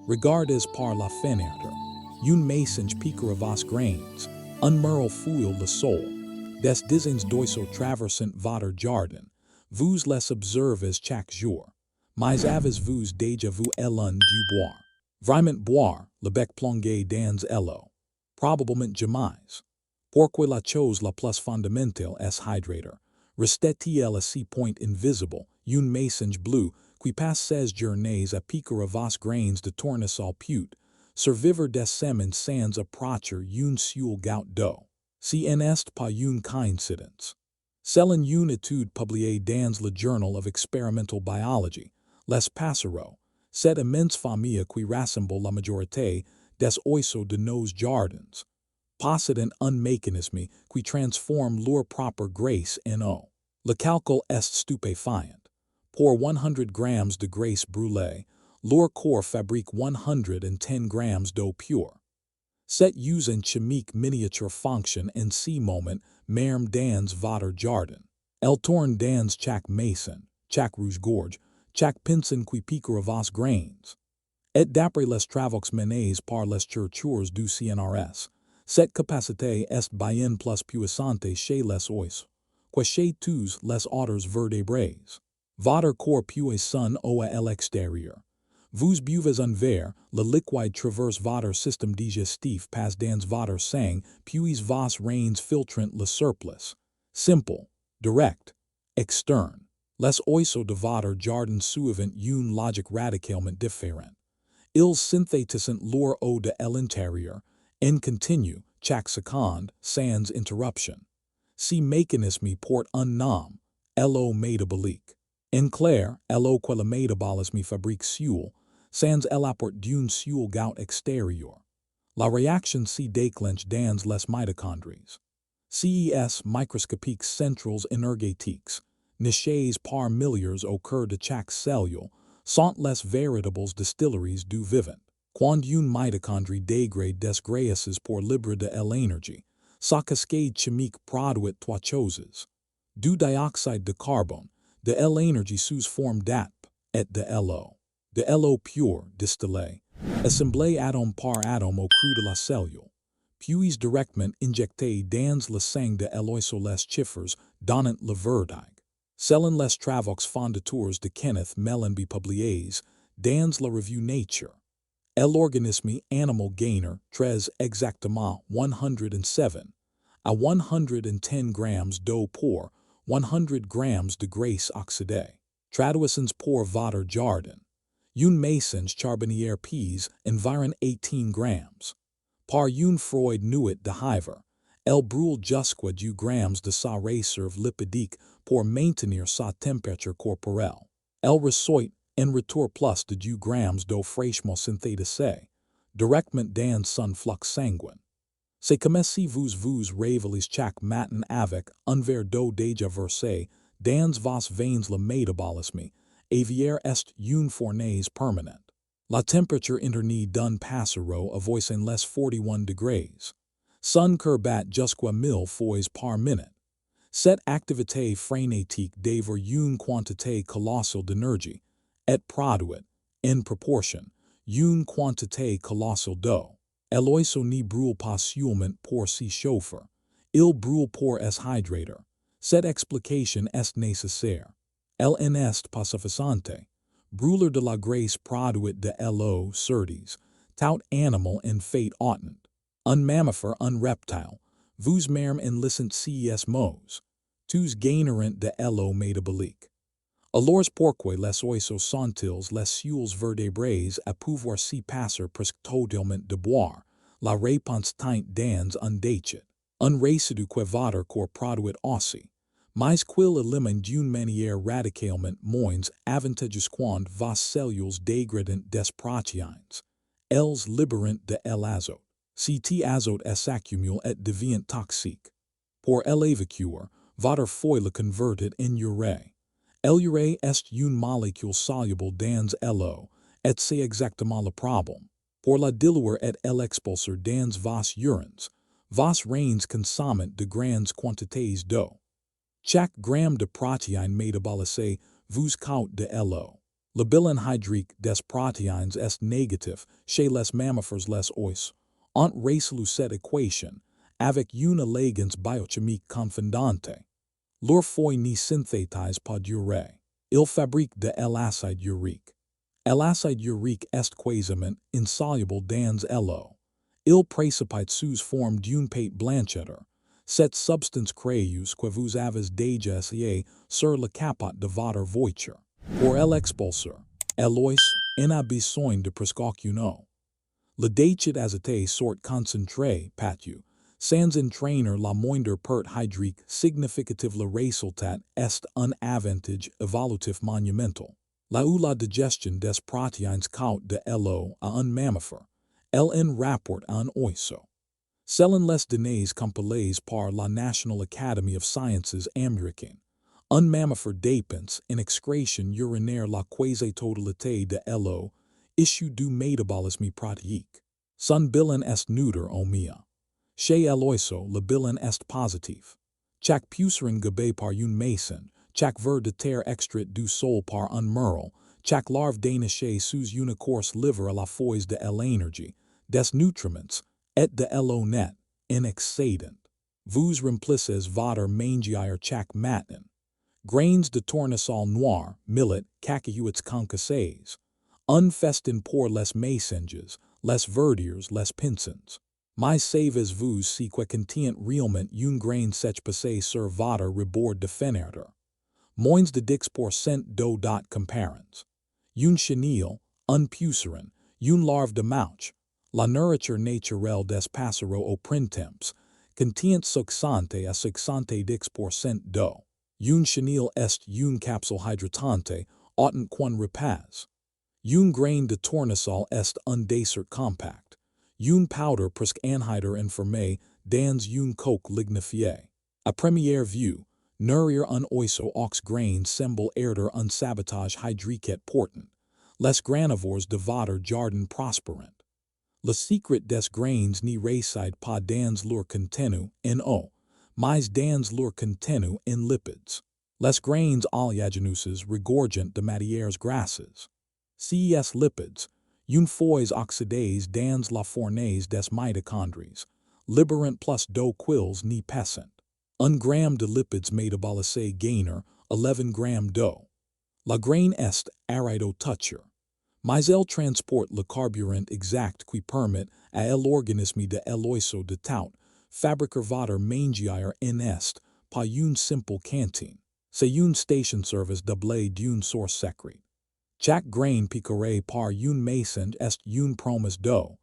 Regardes par la fenêtre, une mésange piquera vos grains, un merle fouille le sol, des dizaines d'oiseaux traversant votre jardin, vous les observez chaque jour, mais avez-vous déjà vu l'un du boire? Vraiment boire, le bec plongé dans l'eau. Probablement jamais. Pourquoi la chose la plus fondamentale est hydrator. Restait-il à ce point invisible, une mésange bleue, qui passe ses journées à piquer vos grains de tournesol pute, survivre des semaines sans approcher une seule goutte d'eau. Si n'est pas une coïncidence. Selon une étude publiée dans le Journal of Experimental Biology, les Passereaux, cette immense famille qui rassemble la majorité des oiseaux de nos jardins, possèdent un mécanisme qui transforme leur propre graisse en eau. Le calcul est stupéfiant. Pour 100 grammes de graisse brûlée, leur corps fabrique 110 grammes d'eau pure. Cette usine chimique miniature fonctionne en ce moment même dans votre jardin. Elle tourne dans chaque maison, chaque rouge-gorge, chaque pinson qui piquera vos grains. Et d'après les travaux menés par les chercheurs du CNRS, cette capacité est bien plus puissante chez les oiseaux que chez tous les autres vertébrés. Votre corps puissant eau à l'extérieur. Vous buvez un verre, le liquide traverse votre système digestif passe dans votre sang, puis vos reins filtrant le surplus. Simple, direct, externe. Les oiseaux de votre jardin suivent une logique radicalement différente. Ils synthétisent leur eau de l'intérieur, en continu, chaque seconde, sans interruption. Ce mécanisme porte un nom, l'eau métabolique. En clair, l'eau que le métabolisme fabrique seul, sans l'apport d'une seule goutte extérieure. La réaction se déclenche dans les mitochondries. CES microscopiques centrales énergétiques, nichées par milliards au cœur de chaque cellule, sont les véritables distilleries du vivant. Quand une mitochondrie dégrade des graisses pour libérer de l'énergie, sa cascade chimique produit trois choses. Du dioxyde de carbone, de l'énergie sous forme d'ATP, et de l'eau. De l'eau pure, distillée, assemblée atome par atome au cru de la cellule, puis directement injectée dans le sang de l'oiseau les chiffres donnant le verdict. Selon les travaux fondateurs de Kenneth Mellenby publiés dans la revue Nature, l'organisme animal gainer très exactement 107 à 110 grammes d'eau pour 100 grammes de graisse oxydée. Traduisons pour votre jardin. Une mésange charbonnière pèse environ 18 grammes. Par une Freud nuit de hiver, elle brûle jusqu'à 2 grammes de sa réserve lipidique pour maintenir sa température corporelle. Elle reçoit en retour plus de 2 grammes d'eau fraîchement synthétisée, directement dans son flux sanguin. C'est comme si vous révélez chaque matin avec un verre d'eau déjà versé dans vos veins le métabolisme, et vier est une fournaise permanente. La température interne d'un passereau avoisine les 41 degrés. Son cœur bat jusqu'à 1000 fois par minute. Cette activité frénétique dévore une quantité colossale d'énergie, et produit, en proportion, une quantité colossale d'eau. L'oiseau ne brûle pas seulement pour se chauffer, il brûle pour es hydrator. Cette explication est nécessaire. Elle n'est pas suffisante. Brûler de la graisse produite de l'eau certes, tout animal en fait autant. Un mammifère, un reptile, vous même en licent ces mots, tous gagneraient de l'eau métabolique. Alors pourquoi les oiseaux sont-ils les seuls vertébrés à pouvoir se passer presque totalement de boire? La réponse tient dans un déchet. Un résidu que votre corps produit aussi, mais qu'il élimine d'une manière radicalement moins avantageuse quand vos cellules dégradent des protéines. Elles libérant de l'azote. Cet azote s'accumule et devient toxique. Pour l'évacuer, votre foie le convertit en urée. L'urée est une molécule soluble dans l'eau, et c'est exactement le problème. Pour la diluer et l'expulser dans vos urines, vos reins consomment de grandes quantités d'eau. Chaque gramme de protéines métabolisées vous coûte de l'eau. Le bilan hydrique des protéines est négatif chez les mammifères les oiseaux. On résout cette équation avec une élégance biochimique confondante. Leur feuille ne synthétise pas d'urée. Il fabrique de l'acide urique. L'acide urique est quasiment insoluble dans l'eau. Il précipite sous forme d'une pâte blanchâtre. Cette substance créeuse que vous avez déjà essayé sur le capot de votre voiture. Pour l'expulser, l'oiseau n'a besoin de presque aucune eau. Le déchet azoté sort concentré, patu, sans entraîner la moindre perte hydrique significative. Le résultat est un avantage évolutif monumental. Là où la digestion des protéines coûte de l'eau à un mammifère, elle en rapporte à un oiseau. Selon les données compilées par la National Academy of Sciences américaine, un mammifère dépense en excrétion urinaire la quasi-totalité de l'eau issue du métabolisme protéique. Son bilan est neutre au mieux. Chez l'oiseau, le bilan est positif. Chaque pucerin gobé par une maison, chaque ver de terre extrait du sol par un merle, chaque larve dénichée sous une course livre à la foise de l'énergie, des nutriments, et de l'eau net, en excédent. Vous remplissez votre mangeoire chaque matin. Grains de tournesol noir, millet, cacahuètes concassées. Un festin pour les mésanges, les verdures, les pinsons. Mais savez-vous si que contient réellement un grain sèche passé sur votre rebord de fenêtre? Moins de 10% d'eau comparons. Un chenille, un pucerin, une larve de mouche. La nourriture naturelle des passereaux au printemps contient 60 à 70% d'eau. Un chenille est une capsule hydratante, autant qu'un repas. Un grain de tournesol est un dessert compact. Une powder presque anhydre enfermée dans une coque lignifiée. À première vue, nourrir un oiseau aux grains semble être un sabotage hydrique important. Les granivores de votre jardin prospèrent. Le secret des grains ne réside pas dans leur contenu en eau, mais dans leur contenu en lipides. Les grains oléagineuses regorgent de matières grasses. Ces lipides, une fois oxydés dans la fournaise des mitochondries, libérant plus d'eau qu'ils n'y passent. Un gramme de lipides métabolisés gagne 11 grammes d'eau. La graine est aride au toucher. Mais elle transporte le carburant exact qui permet à l'organisme de l'oiseau de tout fabriquer votre mangeoire en est pas une simple cantine. C'est une station-service de blé d'une source secrète. Chaque grain picoré par une mésange est une promesse d'eau,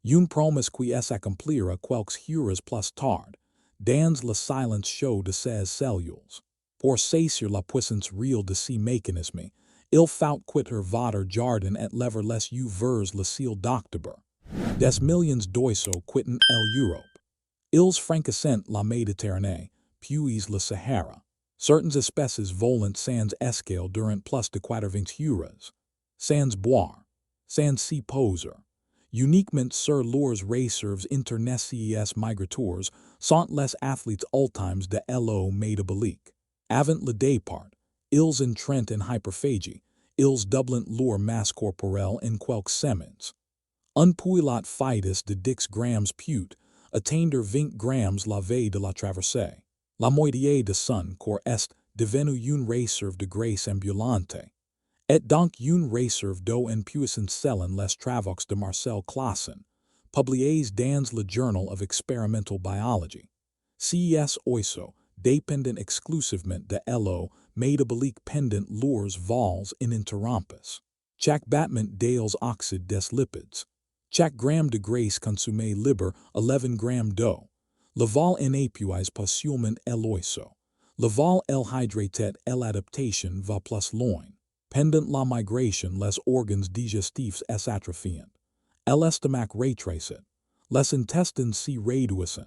une promesse qui s'accomplira quelques heures plus tard, dans le silence chaud de ses cellules. Pour saisir la puissance réelle de ces mécanismes, il faut quitter votre jardin et lever les yeux vers le ciel d'octobre. Des millions d'oiseaux quittent l'Europe. Ils franchissent la Méditerranée, puis le Sahara. Certaines espèces volent sans escale durant plus de 80 heures. Sans boire, sans s'y poser. Uniquement sur leurs réserves internationales migrateurs sont les athlètes ultimes de l'eau métabolique. Avant le départ, ils entrent en hyperphagie, ils doublent leur masse corporelle en quelques semaines. Un poilat fœtus de 10 grammes peut atteindre 20 grammes la veille de la traversée. La moitié de son corps est devenu une réserve de graisse ambulante. Et donc une réserve d'eau en puissance selon les travaux de Marcel Clausen, publiés dans le Journal of Experimental Biology. Ces oiseaux, dépendant exclusivement de l'eau métabolique pendant leurs vols ininterrompus. Chaque battement des oxydes des lipides. Chaque gramme de graisse consommée libère 11 grammes d'eau. Le vol n'épuise pas seulement l'oiseau. Le vol hydraté et l'adaptation va plus loin. Pendant la migration, les organes digestifs s'atrophient. L'estomac rétrécit. Les intestins s'y réduisent.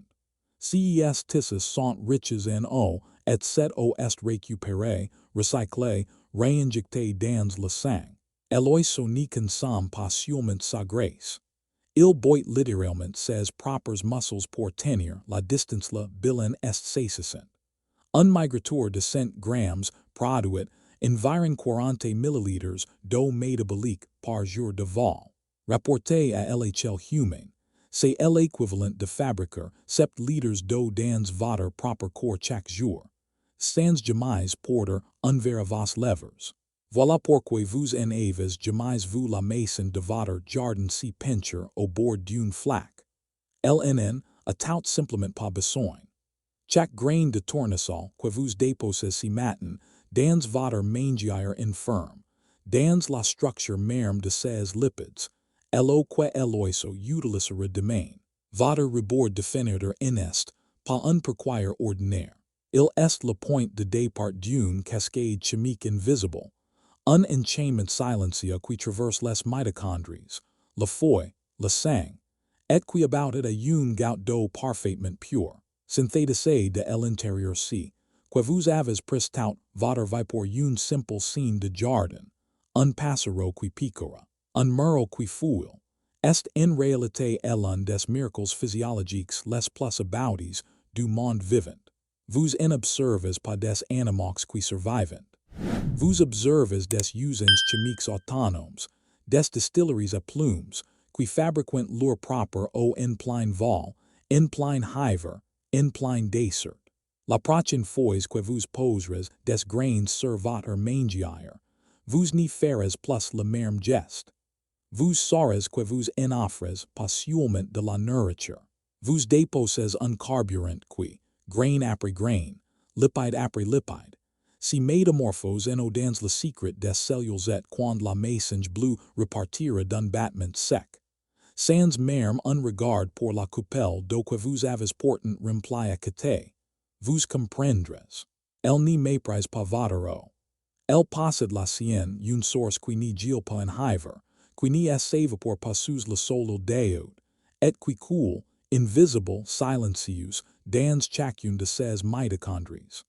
Ces tissus sont riches en eau et cette eau est récupérée, recyclée, réinjectée dans le sang. L'oiseau n'y consomme pas seulement sa graisse. Il boit littéralement ses propres muscles pour tenir la distance. Le bilan est saisissant. Un migrateur de 100 grammes produit environ 40 milliliters d'eau métabolique par jour de vol. Rapporté à l'HL humain. C'est l'équivalent de fabriquer 7 litres d'eau dans votre propre corps chaque jour. Sans jamais porter un verre à vos lèvres. Voilà pourquoi vous en avez jamais vu la maison de votre jardin si pencher au bord d'une flaque. LNN, a tout simplement pas besoin. Chaque grain de tournesol que vous déposez si matin dans votre mangeoire infirme, dans la structure même de ses lipides, l'eau que l'oiseau utilisera demain. Votre rebord définiteur n'est pas un pourquoi ordinaire. Il est le point de départ d'une cascade chimique invisible, un enchaînement silencieux qui traverse les mitochondries, la feuille, le sang, et qui about it a une goutte d'eau parfaitement pure, synthétisée de l'intérieur si, que vous avez pris tout votre vie pour une simple scène de jardin, un passereau qui piquera, un merle qui fouille, est en réalité l'un des miracles physiologiques les plus aboutis du monde vivant. Vous en observez pas des animaux qui survivent. Vous observez des usines chimiques autonomes, des distilleries à plumes, qui fabriquent leur propre eau en plein vol, en plein hiver, en plein désert. La prochaine fois que vous poserez des grains sur votre mangeoire, vous n'y ferez plus le même geste. Vous saurez que vous en offrez pas seulement de la nourriture. Vous déposez un carburant qui, grain après grain, lipide après lipide, si métamorphose en eau dans le secret des cellules et quand la mésange bleue repartira d'un battement sec. Sans même un regard pour la coupelle d'eau que vous avez pourtant remplie à côté. Vous comprendrez. Elle n'y méprise pas votre eau. Elle possède la sienne une source qui n'y gîle pas en hiver, qui n'y s'évapore pas sous le soleil d'étude, et qui coule, invisible, silencieuse, dans chacune de ses mitochondries.